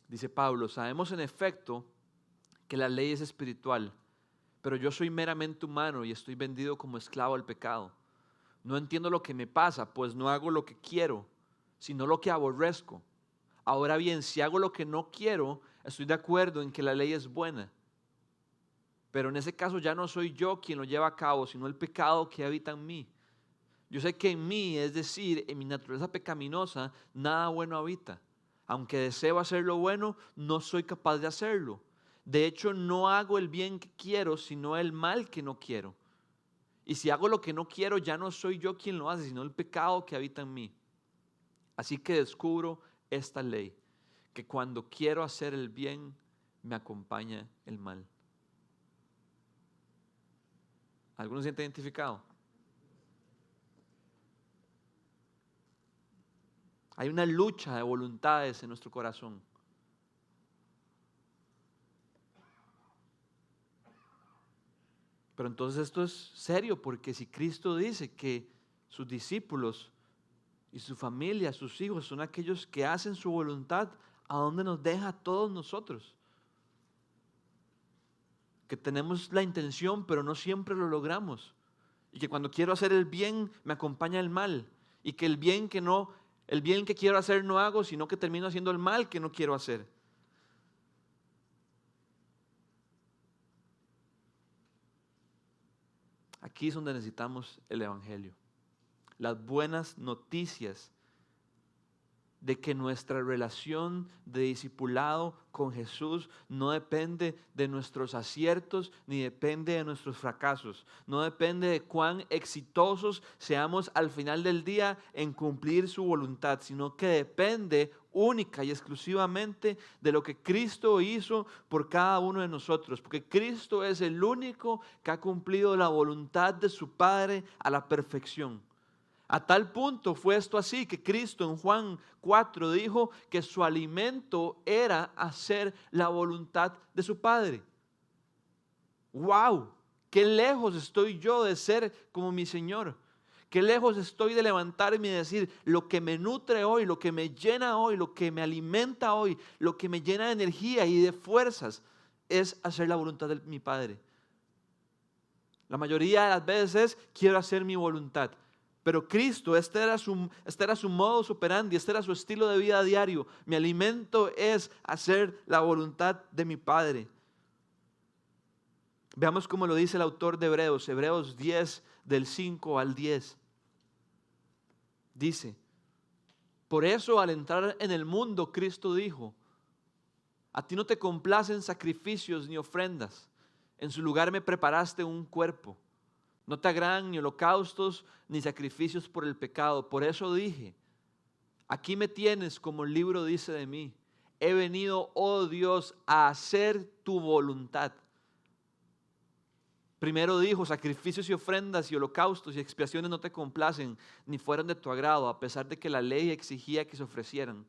Dice Pablo: sabemos en efecto que la ley es espiritual, pero yo soy meramente humano y estoy vendido como esclavo al pecado. No entiendo lo que me pasa, pues no hago lo que quiero, sino lo que aborrezco. Ahora bien, si hago lo que no quiero, estoy de acuerdo en que la ley es buena. Pero en ese caso ya no soy yo quien lo lleva a cabo, sino el pecado que habita en mí. Yo sé que en mí, es decir, en mi naturaleza pecaminosa, nada bueno habita. Aunque deseo hacer lo bueno, no soy capaz de hacerlo. De hecho, no hago el bien que quiero, sino el mal que no quiero. Y si hago lo que no quiero, ya no soy yo quien lo hace, sino el pecado que habita en mí. Así que descubro esta ley, que cuando quiero hacer el bien, me acompaña el mal. ¿Alguno se siente identificado? Hay una lucha de voluntades en nuestro corazón. Pero entonces esto es serio, porque si Cristo dice que sus discípulos y su familia, sus hijos, son aquellos que hacen su voluntad, ¿a dónde nos deja a todos nosotros? Que tenemos la intención, pero no siempre lo logramos. Y que cuando quiero hacer el bien, me acompaña el mal. Y que el bien que quiero hacer no hago, sino que termino haciendo el mal que no quiero hacer. Aquí es donde necesitamos el Evangelio. las buenas noticias de que nuestra relación de discipulado con Jesús no depende de nuestros aciertos ni depende de nuestros fracasos. No depende de cuán exitosos seamos al final del día en cumplir su voluntad, sino que depende única y exclusivamente de lo que Cristo hizo por cada uno de nosotros. Porque Cristo es el único que ha cumplido la voluntad de su Padre a la perfección. A tal punto fue esto así que Cristo en Juan 4 dijo que su alimento era hacer la voluntad de su Padre. ¡Wow! ¡Qué lejos estoy yo de ser como mi Señor! ¡Qué lejos estoy de levantarme y decir lo que me nutre hoy, lo que me llena hoy, lo que me alimenta hoy, lo que me llena de energía y de fuerzas es hacer la voluntad de mi Padre! La mayoría de las veces quiero hacer mi voluntad. Pero Cristo, este era su modus operandi, este era su estilo de vida diario. Mi alimento es hacer la voluntad de mi Padre. Veamos cómo lo dice el autor de Hebreos, Hebreos 10, del 5 al 10. Dice, por eso al entrar en el mundo, Cristo dijo, a ti no te complacen sacrificios ni ofrendas, en su lugar me preparaste un cuerpo. No te agradan ni holocaustos ni sacrificios por el pecado. Por eso dije, aquí me tienes como el libro dice de mí. He venido, oh Dios, a hacer tu voluntad. Primero dijo, sacrificios y ofrendas y holocaustos y expiaciones no te complacen, ni fueron de tu agrado, a pesar de que la ley exigía que se ofrecieran.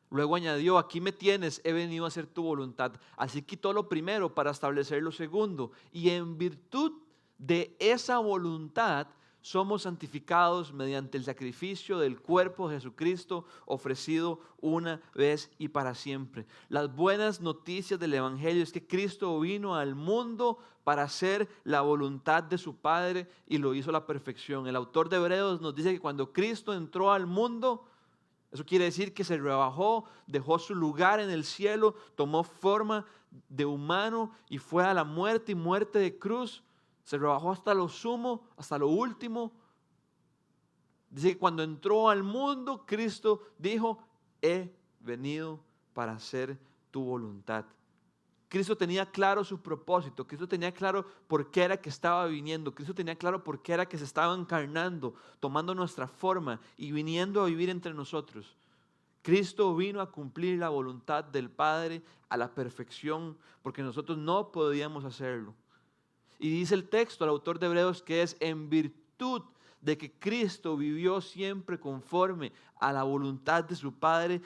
Luego añadió, aquí me tienes, he venido a hacer tu voluntad. Así quitó lo primero para establecer lo segundo. Y en virtud de esa voluntad somos santificados mediante el sacrificio del cuerpo de Jesucristo ofrecido una vez y para siempre. Las buenas noticias del Evangelio es que Cristo vino al mundo para hacer la voluntad de su Padre y lo hizo a la perfección. El autor de Hebreos nos dice que cuando Cristo entró al mundo, eso quiere decir que se rebajó, dejó su lugar en el cielo, tomó forma de humano y fue a la muerte y muerte de cruz. Se rebajó hasta lo sumo, hasta lo último. Dice que cuando entró al mundo, Cristo dijo, he venido para hacer tu voluntad. Cristo tenía claro su propósito, Cristo tenía claro por qué era que estaba viniendo, Cristo tenía claro por qué era que se estaba encarnando, tomando nuestra forma y viniendo a vivir entre nosotros. Cristo vino a cumplir la voluntad del Padre a la perfección, porque nosotros no podíamos hacerlo. Y dice el texto, el autor de Hebreos, que es en virtud de que Cristo vivió siempre conforme a la voluntad de su Padre,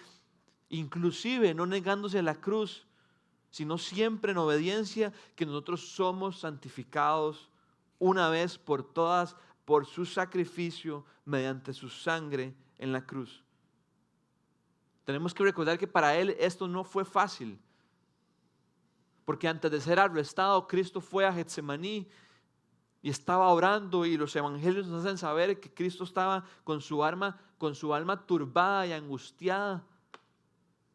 inclusive no negándose a la cruz, sino siempre en obediencia, que nosotros somos santificados una vez por todas por su sacrificio mediante su sangre en la cruz. Tenemos que recordar que para Él esto no fue fácil. Porque antes de ser arrestado, Cristo fue a Getsemaní y estaba orando, y los evangelios nos hacen saber que Cristo estaba con su alma turbada y angustiada.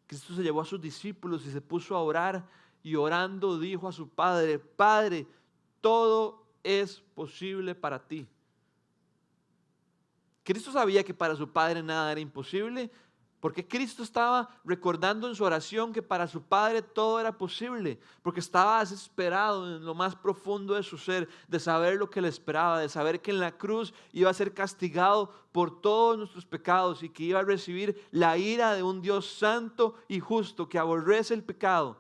Cristo se llevó a sus discípulos y se puso a orar, y orando dijo a su Padre, Padre, todo es posible para ti. Cristo sabía que para su Padre nada era imposible, porque Cristo estaba recordando en su oración que para su Padre todo era posible, porque estaba desesperado en lo más profundo de su ser, de saber lo que le esperaba, de saber que en la cruz iba a ser castigado por todos nuestros pecados y que iba a recibir la ira de un Dios santo y justo que aborrece el pecado.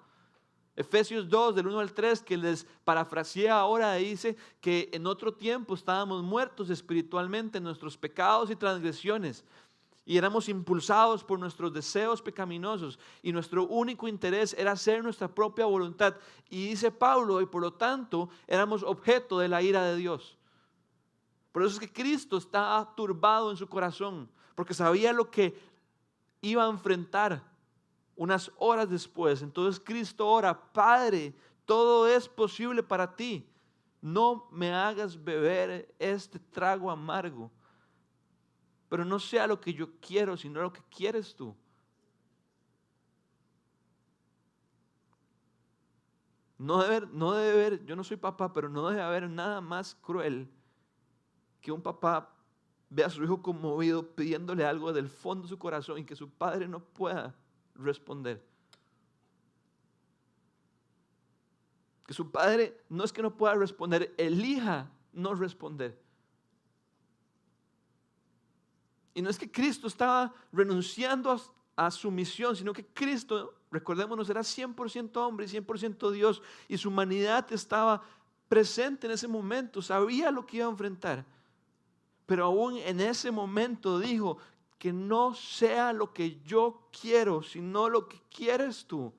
Efesios 2, del 1 al 3, que les parafrasea ahora, dice que en otro tiempo estábamos muertos espiritualmente en nuestros pecados y transgresiones, y éramos impulsados por nuestros deseos pecaminosos, y nuestro único interés era hacer nuestra propia voluntad. Y dice Pablo, y por lo tanto éramos objeto de la ira de Dios. Por eso es que Cristo estaba turbado en su corazón, porque sabía lo que iba a enfrentar unas horas después. Entonces Cristo ora, Padre, todo es posible para ti. No me hagas beber este trago amargo, pero no sea lo que yo quiero, sino lo que quieres tú. No debe haber, yo no soy papá, pero no debe haber nada más cruel que un papá ve a su hijo conmovido pidiéndole algo del fondo de su corazón y que su padre no pueda responder. Que su padre no es que no pueda responder, elija no responder. Y no es que Cristo estaba renunciando a su misión, sino que Cristo, recordémonos, era 100% hombre y 100% Dios, y su humanidad estaba presente en ese momento, sabía lo que iba a enfrentar. Pero aún en ese momento dijo, que no sea lo que yo quiero, sino lo que quieres tú.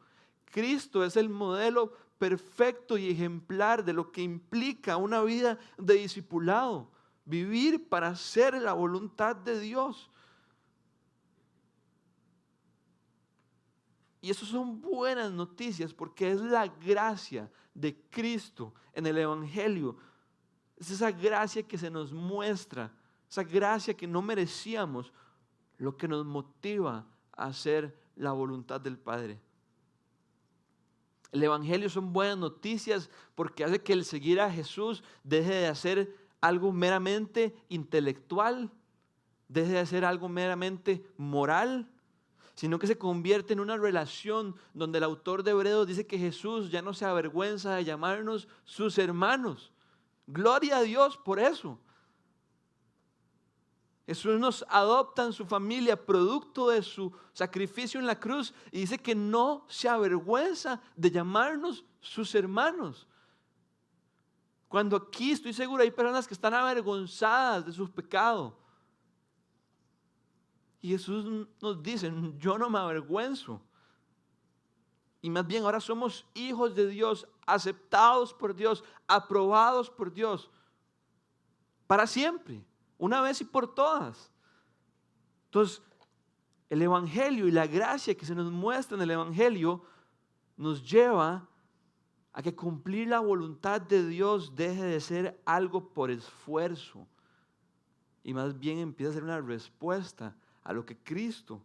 Cristo es el modelo perfecto y ejemplar de lo que implica una vida de discipulado. Vivir para hacer la voluntad de Dios. Y eso son buenas noticias porque es la gracia de Cristo en el Evangelio. Es esa gracia que se nos muestra, esa gracia que no merecíamos, lo que nos motiva a hacer la voluntad del Padre. El Evangelio son buenas noticias porque hace que el seguir a Jesús deje de hacer algo meramente intelectual, deje de ser algo meramente moral, sino que se convierte en una relación donde el autor de Hebreos dice que Jesús ya no se avergüenza de llamarnos sus hermanos. Gloria a Dios por eso. Jesús nos adopta en su familia, producto de su sacrificio en la cruz, y dice que no se avergüenza de llamarnos sus hermanos. Cuando aquí estoy seguro hay personas que están avergonzadas de sus pecados. Y Jesús nos dice, yo no me avergüenzo. Y más bien ahora somos hijos de Dios, aceptados por Dios, aprobados por Dios, para siempre, una vez y por todas. Entonces, el Evangelio y la gracia que se nos muestra en el Evangelio nos lleva a que cumplir la voluntad de Dios deje de ser algo por esfuerzo y más bien empieza a ser una respuesta a lo que Cristo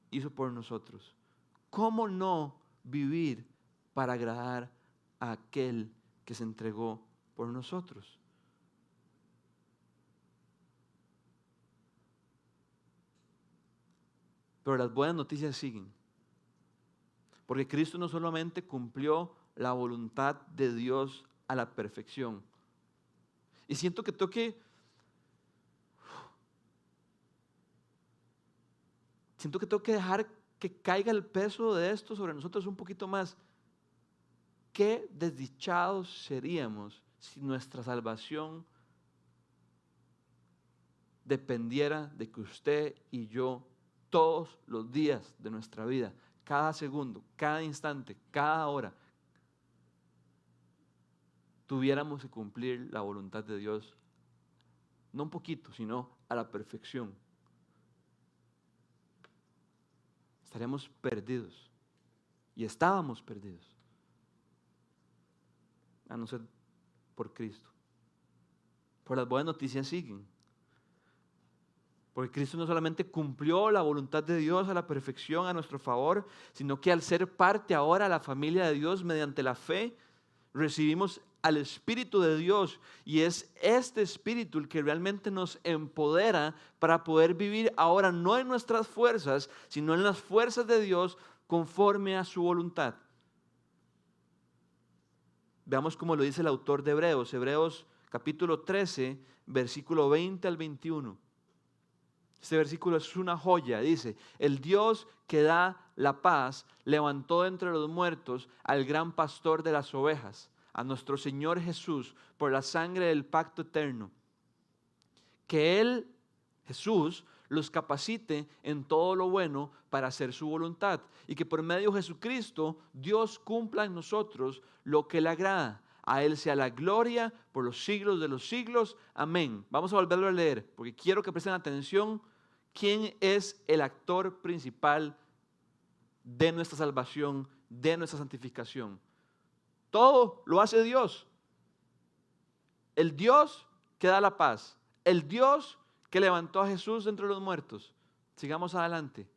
hizo por nosotros. ¿Cómo no vivir para agradar a aquel que se entregó por nosotros? Pero las buenas noticias siguen. Porque Cristo no solamente cumplió la voluntad de Dios a la perfección. Y siento que tengo que dejar que caiga el peso de esto sobre nosotros un poquito más. Qué desdichados seríamos si nuestra salvación dependiera de que usted y yo todos los días de nuestra vida, cada segundo, cada instante, cada hora, tuviéramos que cumplir la voluntad de Dios, no un poquito, sino a la perfección. Estaríamos perdidos. Y estábamos perdidos. A no ser por Cristo. Pero las buenas noticias siguen. Porque Cristo no solamente cumplió la voluntad de Dios a la perfección a nuestro favor, sino que al ser parte ahora de la familia de Dios mediante la fe, recibimos al Espíritu de Dios y es este Espíritu el que realmente nos empodera para poder vivir ahora no en nuestras fuerzas, sino en las fuerzas de Dios conforme a su voluntad. Veamos cómo lo dice el autor de Hebreos, Hebreos capítulo 13, versículo 20 al 21. Este versículo es una joya, dice, el Dios que da la paz levantó de entre los muertos al gran pastor de las ovejas, a nuestro Señor Jesús, por la sangre del pacto eterno. Que Él, Jesús, los capacite en todo lo bueno para hacer su voluntad y que por medio de Jesucristo Dios cumpla en nosotros lo que le agrada. A Él sea la gloria por los siglos de los siglos. Amén. Vamos a volverlo a leer porque quiero que presten atención. ¿Quién es el actor principal de nuestra salvación, de nuestra santificación? Todo lo hace Dios. El Dios que da la paz. El Dios que levantó a Jesús de entre los muertos. Sigamos adelante.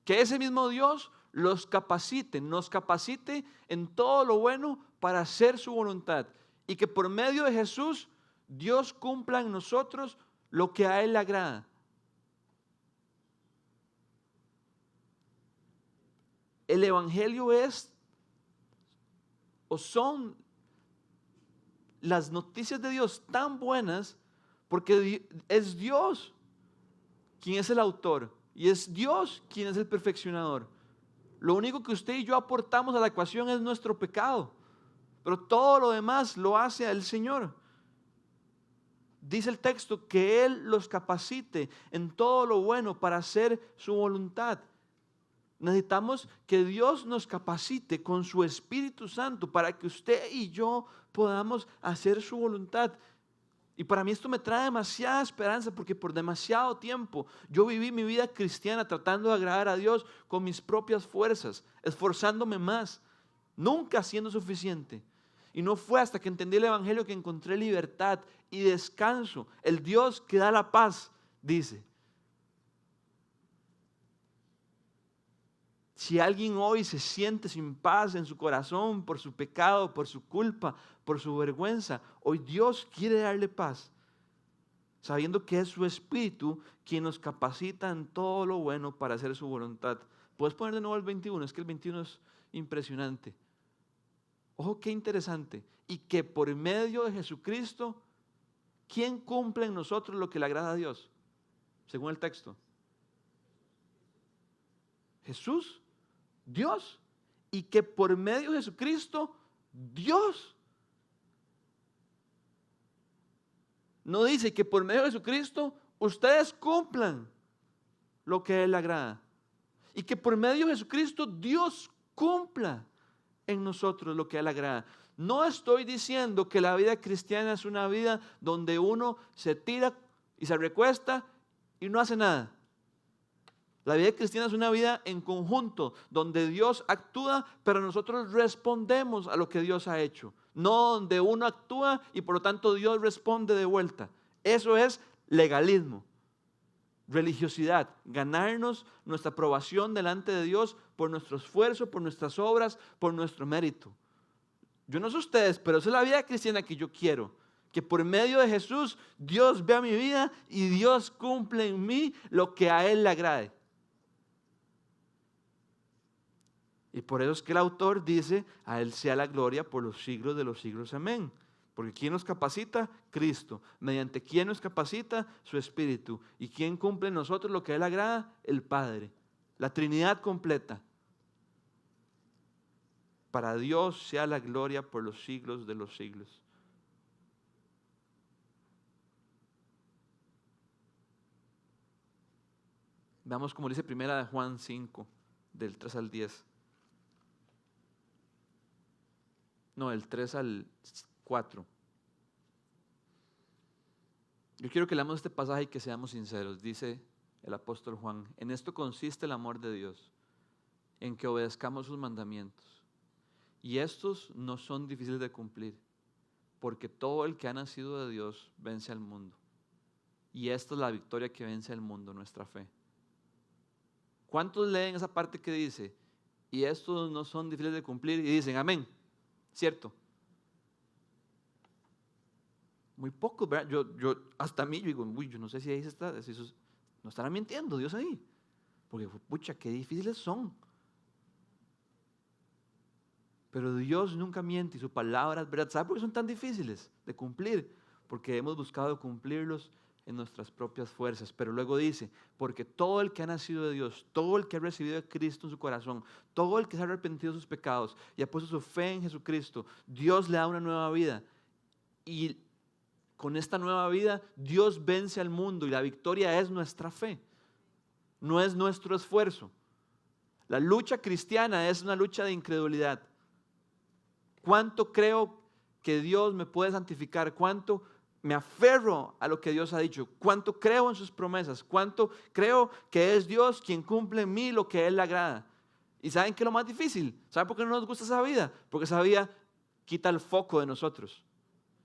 Que ese mismo Dios los capacite, nos capacite en todo lo bueno para hacer su voluntad. Y que por medio de Jesús Dios cumpla en nosotros lo que a Él le agrada. El Evangelio es o son las noticias de Dios tan buenas porque es Dios quien es el autor y es Dios quien es el perfeccionador. Lo único que usted y yo aportamos a la ecuación es nuestro pecado, pero todo lo demás lo hace el Señor. Dice el texto que Él los capacite en todo lo bueno para hacer su voluntad. Necesitamos que Dios nos capacite con su Espíritu Santo para que usted y yo podamos hacer su voluntad. Y para mí esto me trae demasiada esperanza porque por demasiado tiempo yo viví mi vida cristiana tratando de agradar a Dios con mis propias fuerzas, esforzándome más, nunca siendo suficiente. Y no fue hasta que entendí el Evangelio que encontré libertad y descanso. El Dios que da la paz, dice. Si alguien hoy se siente sin paz en su corazón por su pecado, por su culpa, por su vergüenza, hoy Dios quiere darle paz, sabiendo que es su Espíritu quien nos capacita en todo lo bueno para hacer su voluntad. ¿Puedes poner de nuevo el 21? Es que el 21 es impresionante. Ojo, qué interesante. Y que por medio de Jesucristo, ¿quién cumple en nosotros lo que le agrada a Dios? Según el texto. Jesús, Dios. Y que por medio de Jesucristo, Dios. No dice que por medio de Jesucristo ustedes cumplan lo que a Él le agrada. Y que por medio de Jesucristo Dios cumpla en nosotros lo que a Él le agrada. No estoy diciendo que la vida cristiana es una vida donde uno se tira y se recuesta y no hace nada. La vida cristiana es una vida en conjunto, donde Dios actúa, pero nosotros respondemos a lo que Dios ha hecho. No donde uno actúa y por lo tanto Dios responde de vuelta. Eso es legalismo, religiosidad, ganarnos nuestra aprobación delante de Dios por nuestro esfuerzo, por nuestras obras, por nuestro mérito. Yo no sé ustedes, pero esa es la vida cristiana que yo quiero. Que por medio de Jesús Dios vea mi vida y Dios cumple en mí lo que a Él le agrade. Y por eso es que el autor dice, a Él sea la gloria por los siglos de los siglos. Amén. Porque ¿quién nos capacita? Cristo. ¿Mediante quién nos capacita? Su Espíritu. ¿Y quién cumple en nosotros lo que a Él agrada? El Padre. La Trinidad completa. Para Dios sea la gloria por los siglos de los siglos. Veamos como dice primera de Juan 5, del 3 al 10. No, del 3 al 4. Yo quiero que leamos este pasaje y que seamos sinceros. Dice el apóstol Juan, en esto consiste el amor de Dios, en que obedezcamos sus mandamientos. Y estos no son difíciles de cumplir, porque todo el que ha nacido de Dios vence al mundo. Y esta es la victoria que vence al mundo, nuestra fe. ¿Cuántos leen esa parte que dice, y estos no son difíciles de cumplir? Y dicen, amén. ¿Cierto? Muy pocos, ¿verdad? Yo hasta a mí, yo digo, uy, yo no sé si ahí está, si esos, no estará mintiendo Dios ahí. Porque, pucha, qué difíciles son. Pero Dios nunca miente y su palabra es verdad. ¿Sabe por qué son tan difíciles de cumplir? Porque hemos buscado cumplirlos en nuestras propias fuerzas. Pero luego dice, porque todo el que ha nacido de Dios, todo el que ha recibido a Cristo en su corazón, todo el que se ha arrepentido de sus pecados y ha puesto su fe en Jesucristo, Dios le da una nueva vida. Y con esta nueva vida, Dios vence al mundo y la victoria es nuestra fe. No es nuestro esfuerzo. La lucha cristiana es una lucha de incredulidad. ¿Cuánto creo que Dios me puede santificar? ¿Cuánto me aferro a lo que Dios ha dicho? ¿Cuánto creo en sus promesas? ¿Cuánto creo que es Dios quien cumple en mí lo que a Él le agrada? ¿Y saben qué es lo más difícil? ¿Saben por qué no nos gusta esa vida? Porque esa vida quita el foco de nosotros.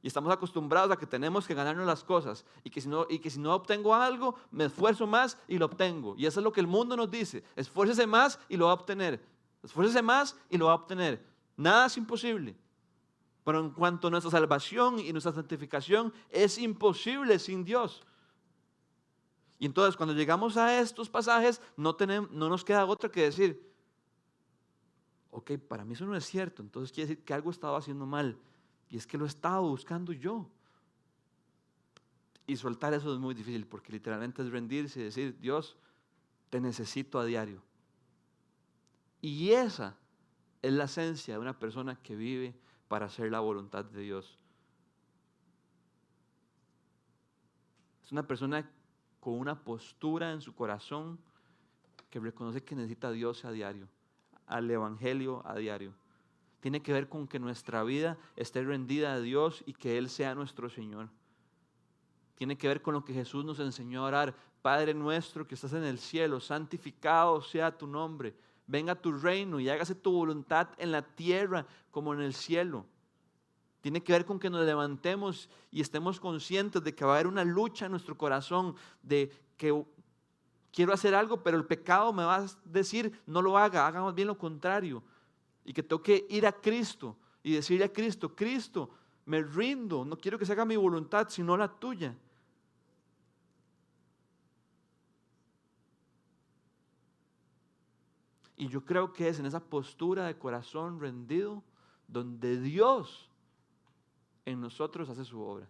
Y estamos acostumbrados a que tenemos que ganarnos las cosas. Y que si no obtengo algo, me esfuerzo más y lo obtengo. Y eso es lo que el mundo nos dice. Esfuércese más y lo va a obtener. Esfuércese más y lo va a obtener. Nada es imposible Pero en cuanto a nuestra salvación y nuestra santificación, es imposible sin Dios. Y entonces cuando llegamos a estos pasajes, no nos queda otra que decir, ok, para mí eso no es cierto, entonces quiere decir que algo estaba haciendo mal. Y es que lo estaba buscando yo. Y soltar eso es muy difícil, porque literalmente es rendirse y decir, Dios, te necesito a diario. Y esa es la esencia de una persona que vive para hacer la voluntad de Dios. Es una persona con una postura en su corazón que reconoce que necesita a Dios a diario, al Evangelio a diario. Tiene que ver con que nuestra vida esté rendida a Dios y que Él sea nuestro Señor. Tiene que ver con lo que Jesús nos enseñó a orar. Padre nuestro que estás en el cielo, santificado sea tu nombre. Venga tu reino y hágase tu voluntad en la tierra como en el cielo. Tiene que ver con que nos levantemos y estemos conscientes de que va a haber una lucha en nuestro corazón, de que quiero hacer algo, pero el pecado me va a decir, no lo haga más bien lo contrario. Y que tengo que ir a Cristo y decirle a Cristo, Cristo, me rindo, no quiero que se haga mi voluntad, sino la tuya. Y yo creo que es en esa postura de corazón rendido donde Dios en nosotros hace su obra.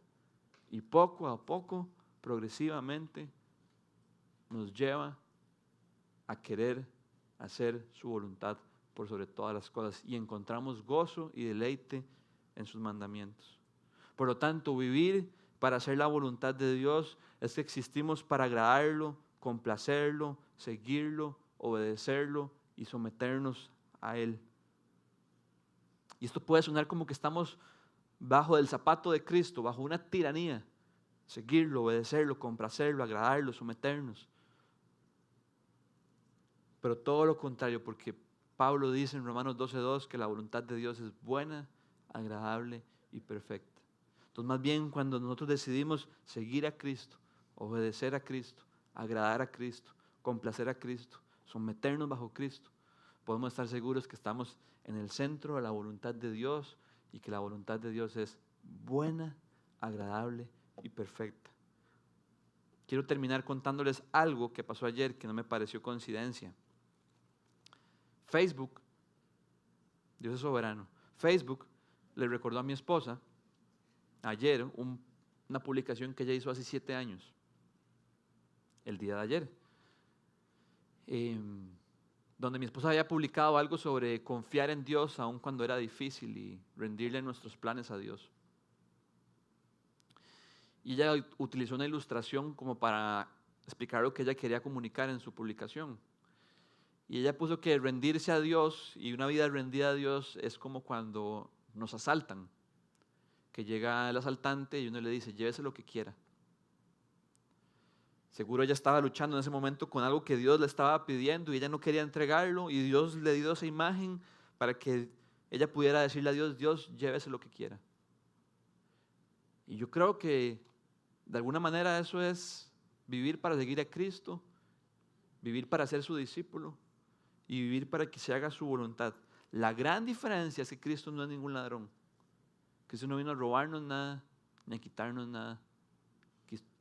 Y poco a poco, progresivamente, nos lleva a querer hacer su voluntad por sobre todas las cosas. Y encontramos gozo y deleite en sus mandamientos. Por lo tanto, vivir para hacer la voluntad de Dios es que existimos para agradarlo, complacerlo, seguirlo, obedecerlo y someternos a Él. Y esto puede sonar como que estamos bajo el zapato de Cristo, bajo una tiranía. Seguirlo, obedecerlo, complacerlo, agradarlo, someternos. Pero todo lo contrario, porque Pablo dice en Romanos 12:2 que la voluntad de Dios es buena, agradable y perfecta. Entonces, más bien cuando nosotros decidimos seguir a Cristo, obedecer a Cristo, agradar a Cristo, complacer a Cristo, someternos bajo Cristo, podemos estar seguros que estamos en el centro de la voluntad de Dios y que la voluntad de Dios es buena, agradable y perfecta. Quiero terminar contándoles algo que pasó ayer que no me pareció coincidencia. Facebook, Dios es soberano, Facebook le recordó a mi esposa ayer una publicación que ella hizo hace 7 años, el día de ayer, donde mi esposa había publicado algo sobre confiar en Dios aun cuando era difícil y rendirle nuestros planes a Dios. Y ella utilizó una ilustración como para explicar lo que ella quería comunicar en su publicación. Y ella puso que rendirse a Dios y una vida rendida a Dios es como cuando nos asaltan, que llega el asaltante y uno le dice, llévese lo que quiera. Seguro ella estaba luchando en ese momento con algo que Dios le estaba pidiendo y ella no quería entregarlo y Dios le dio esa imagen para que ella pudiera decirle a Dios, Dios, llévese lo que quiera. Y yo creo que de alguna manera eso es vivir para seguir a Cristo, vivir para ser su discípulo y vivir para que se haga su voluntad. La gran diferencia es que Cristo no es ningún ladrón. Cristo no vino a robarnos nada, ni a quitarnos nada.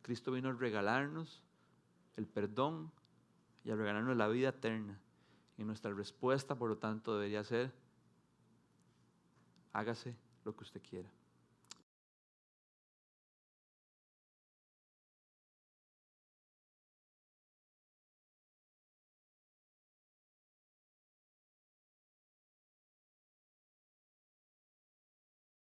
Cristo vino a regalarnos el perdón y a regalarnos la vida eterna. Y nuestra respuesta, por lo tanto, debería ser, hágase lo que usted quiera.